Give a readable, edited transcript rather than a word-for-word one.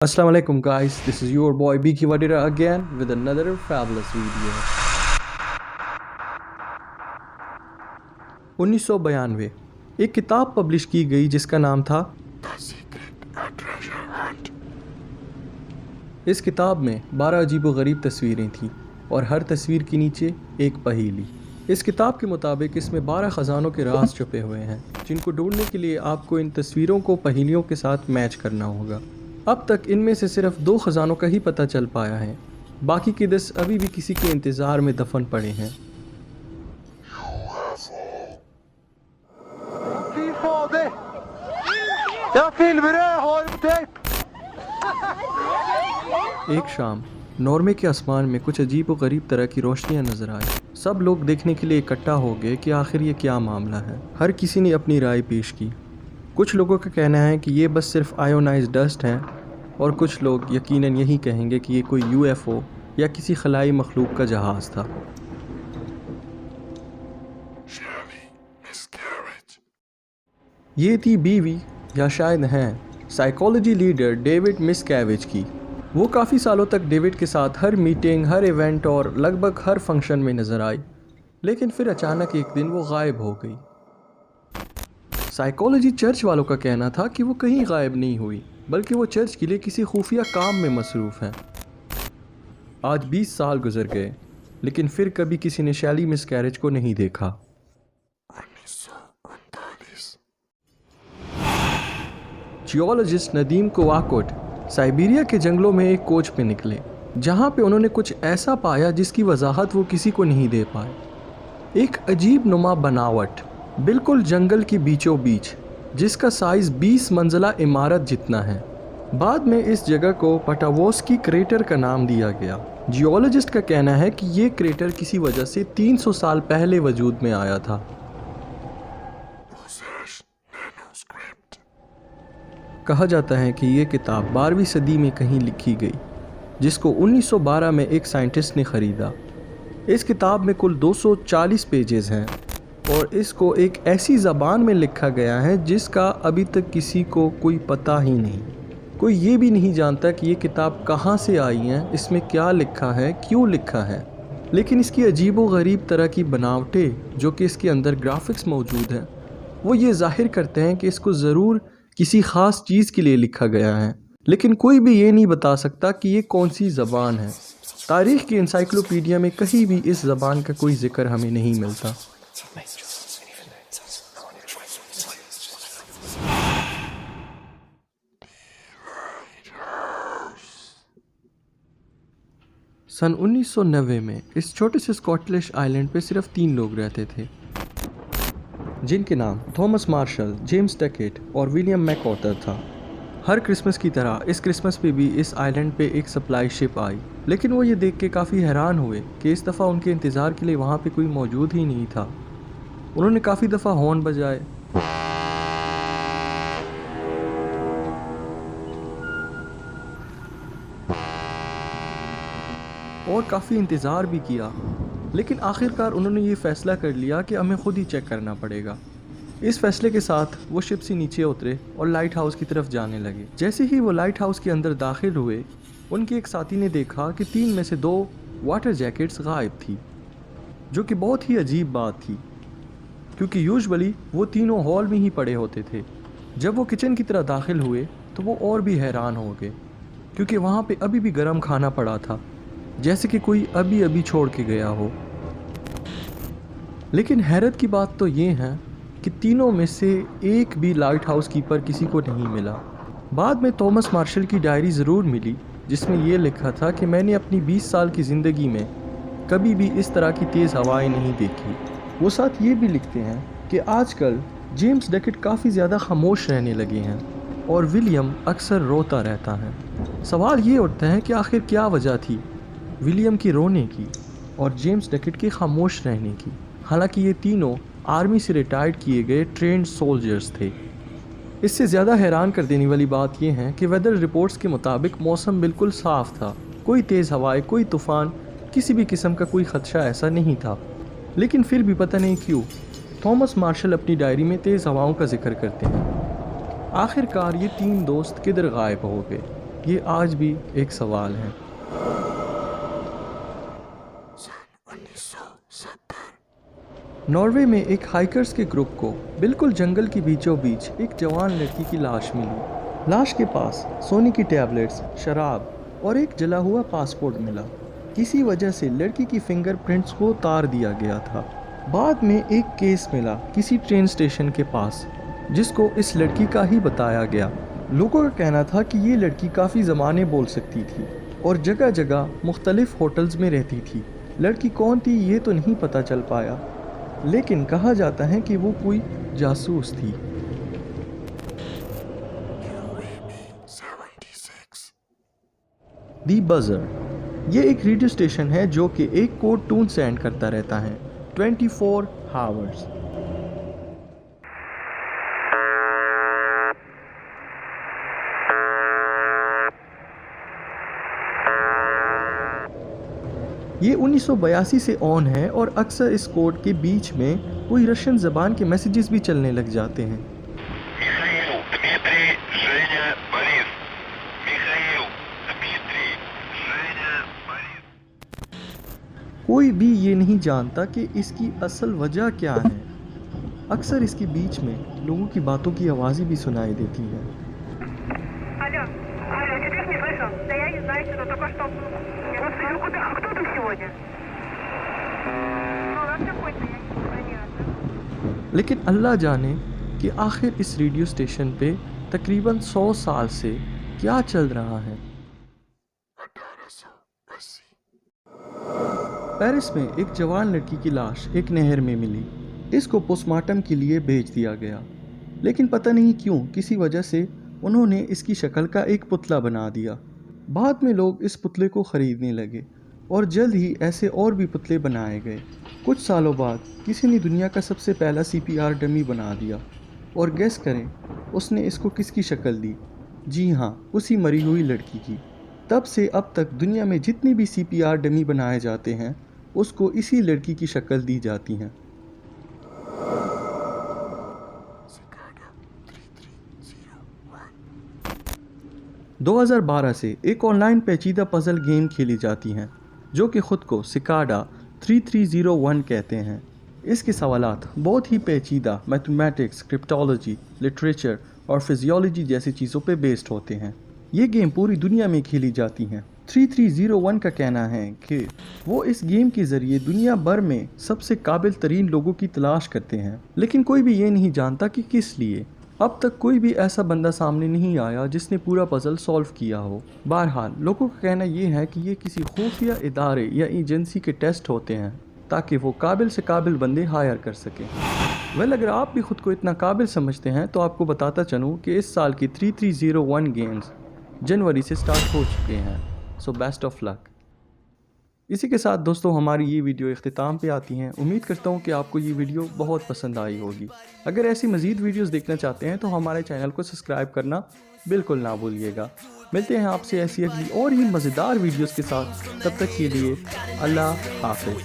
Assalamu alaikum guys, this is your boy Biki Wadira again with another fabulous video। 1992 एक किताब publish की गई जिसका नाम था The Secret Treasure Hunt। इस किताब में 12 अजीबोगरीब तस्वीरें थीं और हर तस्वीर के नीचे एक पहेली। इस किताब के मुताबिक इसमें 12 ख़जानों के राज छुपे हुए हैं जिनको ढूंढने के लिए आपको इन तस्वीरों को पहेलियों के साथ मैच करना होगा। अब तक इनमें से सिर्फ 2 ख़जानों का ही पता चल पाया है, बाकी के 10 अभी भी किसी के इंतज़ार में दफन पड़े हैं। एक शाम नॉर्वे के आसमान में कुछ अजीब व गरीब तरह की रोशनियां नजर आई। सब लोग देखने के लिए इकट्ठा हो गए कि आखिर ये क्या मामला है। हर किसी ने अपनी राय पेश की। कुछ लोगों का कहना है कि ये बस सिर्फ आयोनाइज्ड डस्ट है और कुछ लोग यकीनन यही कहेंगे कि ये कोई यूएफओ या किसी खलाई मखलूक का जहाज़ था। ये थी बीवी या शायद हैं साइकोलॉजी लीडर डेविड मिस्कैविज की। वो काफ़ी सालों तक डेविड के साथ हर मीटिंग, हर इवेंट और लगभग हर फंक्शन में नज़र आई, लेकिन फिर अचानक एक दिन वो गायब हो गई। साइकोलॉजी चर्च वालों का कहना था कि वो कहीं गायब नहीं हुई, बल्कि वो चर्च के लिए किसी खुफिया काम में मसरूफ़ हैं। आज 20 साल गुजर गए, लेकिन फिर कभी किसी ने शैली मिसकैरेज को नहीं देखा। जियोलॉजिस्ट नदीम कोवाकोट साइबेरिया के जंगलों में एक खोज पे निकले, जहाँ पे उन्होंने कुछ ऐसा पाया जिसकी वजाहत वो किसी को नहीं दे पाए। एक अजीब नुमा बनावट बिल्कुल जंगल के बीचों बीच, जिसका साइज़ 20 मंजिला इमारत जितना है। बाद में इस जगह को पटावोस्की क्रेटर का नाम दिया गया। जियोलॉजिस्ट का कहना है कि ये क्रेटर किसी वजह से 300 साल पहले वजूद में आया था। कहा जाता है कि ये किताब 12वीं सदी में कहीं लिखी गई, जिसको 1912 में एक साइंटिस्ट ने ख़रीदा। इस किताब में कुल 240 पेजेस हैं और इसको एक ऐसी ज़बान में लिखा गया है जिसका अभी तक किसी को कोई पता ही नहीं। कोई ये भी नहीं जानता कि ये किताब कहाँ से आई है, इसमें क्या लिखा है, क्यों लिखा है। लेकिन इसकी अजीब व गरीब तरह की बनावटें जो कि इसके अंदर ग्राफिक्स मौजूद हैं, वो ये जाहिर करते हैं कि इसको ज़रूर किसी ख़ास चीज़ के लिए लिखा गया है, लेकिन कोई भी ये नहीं बता सकता कि ये कौन सी ज़बान है। तारीख़ की इंसाइक्लोपीडिया में कहीं भी इस ज़बान का कोई जिक्र हमें नहीं मिलता। सन 1990 में इस छोटे से स्कॉटिश आइलैंड पे सिर्फ 3 लोग रहते थे, जिनके नाम थॉमस मार्शल, जेम्स डकेट और विलियम मैकऑर्थर था। हर क्रिसमस की तरह इस क्रिसमस पे भी इस आइलैंड पे एक सप्लाई शिप आई, लेकिन वो ये देख के काफ़ी हैरान हुए कि इस दफ़ा उनके इंतज़ार के लिए वहाँ पे कोई मौजूद ही नहीं था। उन्होंने काफ़ी दफ़ा हॉर्न बजाए और काफ़ी इंतज़ार भी किया, लेकिन आखिरकार उन्होंने ये फ़ैसला कर लिया कि हमें ख़ुद ही चेक करना पड़ेगा। इस फैसले के साथ वो शिप से नीचे उतरे और लाइट हाउस की तरफ जाने लगे। जैसे ही वो लाइट हाउस के अंदर दाखिल हुए, उनके एक साथी ने देखा कि 3 में से 2 वाटर जैकेट्स गायब थी, जो कि बहुत ही अजीब बात थी, क्योंकि यूजुअली वो तीनों हॉल में ही पड़े होते थे। जब वो किचन की तरफ दाखिल हुए तो वो और भी हैरान हो गए, क्योंकि वहाँ पे अभी भी गर्म खाना पड़ा था, जैसे कि कोई अभी अभी छोड़ के गया हो। लेकिन हैरत की बात तो ये है कि तीनों में से एक भी लाइट हाउस कीपर किसी को नहीं मिला। बाद में थॉमस मार्शल की डायरी ज़रूर मिली, जिसमें ये लिखा था कि मैंने अपनी 20 साल की ज़िंदगी में कभी भी इस तरह की तेज़ हवाएं नहीं देखी। वो साथ ये भी लिखते हैं कि आजकल जेम्स डकेट काफ़ी ज़्यादा खामोश रहने लगे हैं और विलियम अक्सर रोता रहता है। सवाल ये उठता है कि आखिर क्या वजह थी विलियम की रोने की और जेम्स डकेट के खामोश रहने की। हालांकि ये तीनों आर्मी से रिटायर्ड किए गए ट्रेंड सोल्जर्स थे। इससे ज़्यादा हैरान कर देने वाली बात यह है कि वेदर रिपोर्ट्स के मुताबिक मौसम बिल्कुल साफ़ था, कोई तेज़ हवाएं, कोई तूफ़ान, किसी भी किस्म का कोई ख़दशा ऐसा नहीं था। लेकिन फिर भी पता नहीं क्यों थॉमस मार्शल अपनी डायरी में तेज़ हवाओं का जिक्र करते हैं। आखिरकार ये 3 दोस्त किधर गायब हो गए। ये आज भी एक सवाल है। नॉर्वे में एक हाइकर्स के ग्रुप को बिल्कुल जंगल के बीचों बीच एक जवान लड़की की लाश मिली। लाश के पास सोने की टैबलेट्स, शराब और एक जला हुआ पासपोर्ट मिला। किसी वजह से लड़की की फिंगरप्रिंट्स को उतार दिया गया था। बाद में एक केस मिला किसी ट्रेन स्टेशन के पास, जिसको इस लड़की का ही बताया गया। लोगों का कहना था कि ये लड़की काफ़ी ज़बानें बोल सकती थी और जगह जगह मुख्तलिफ होटल्स में रहती थी। लड़की कौन थी ये तो नहीं पता चल पाया, लेकिन कहा जाता है कि वो कोई जासूस थी। दी बजर ये एक रेडियो स्टेशन है जो कि एक कोड टून सेंड करता रहता है 24 आवर्स। ये 1982 से ऑन है और अक्सर इस कोड के बीच में कोई रशियन ज़बान के मैसेजेस भी चलने लग जाते हैं। कोई भी ये नहीं जानता कि इसकी असल वजह क्या है। अक्सर इसके बीच में लोगों की बातों की आवाज़ें भी सुनाई देती हैं। लेकिन अल्लाह जाने कि आखिर इस रेडियो स्टेशन पे तकरीबन 100 साल से क्या चल रहा है। पेरिस में एक जवान लड़की की लाश एक नहर में मिली। इसको पोस्टमार्टम के लिए भेज दिया गया, लेकिन पता नहीं क्यों किसी वजह से उन्होंने इसकी शक्ल का एक पुतला बना दिया। बाद में लोग इस पुतले को ख़रीदने लगे और जल्द ही ऐसे और भी पुतले बनाए गए। कुछ सालों बाद किसी ने दुनिया का सबसे पहला CPR डमी बना दिया और गेस करें उसने इसको किसकी शक्ल दी? जी हाँ, उसी मरी हुई लड़की की। तब से अब तक दुनिया में जितनी भी CPR डमी बनाए जाते हैं उसको इसी लड़की की शक्ल दी जाती हैं। 2012 से एक ऑनलाइन पेचीदा पजल गेम खेली जाती हैं जो कि ख़ुद को सिकाडा 3301 कहते हैं। इसके सवालात बहुत ही पेचीदा मैथमेटिक्स, क्रिप्टोलॉजी, लिटरेचर और फिजियोलॉजी जैसी चीज़ों पे बेस्ड होते हैं। ये गेम पूरी दुनिया में खेली जाती हैं। 3301 का कहना है कि वो इस गेम के ज़रिए दुनिया भर में सबसे काबिल तरीन लोगों की तलाश करते हैं, लेकिन कोई भी ये नहीं जानता कि किस लिए। अब तक कोई भी ऐसा बंदा सामने नहीं आया जिसने पूरा पजल सॉल्व किया हो। बहरहाल लोगों का कहना ये है कि ये किसी खुफिया इदारे या एजेंसी के टेस्ट होते हैं ताकि वो काबिल से काबिल बंदे हायर कर सकें। अगर आप भी ख़ुद को इतना काबिल समझते हैं तो आपको बताता चलूँ कि इस साल की 3301 गेम्स जनवरी से स्टार्ट हो चुके हैं। So best of luck. इसी के साथ दोस्तों हमारी ये वीडियो इख्तिताम पे आती हैं। उम्मीद करता हूँ कि आपको ये वीडियो बहुत पसंद आई होगी। अगर ऐसी मज़ीद वीडियोस देखना चाहते हैं तो हमारे चैनल को सब्सक्राइब करना बिल्कुल ना भूलिएगा। मिलते हैं आपसे ऐसी अगली और ही मज़ेदार वीडियोस के साथ। तब तक के लिए अल्लाह हाफ़िज़।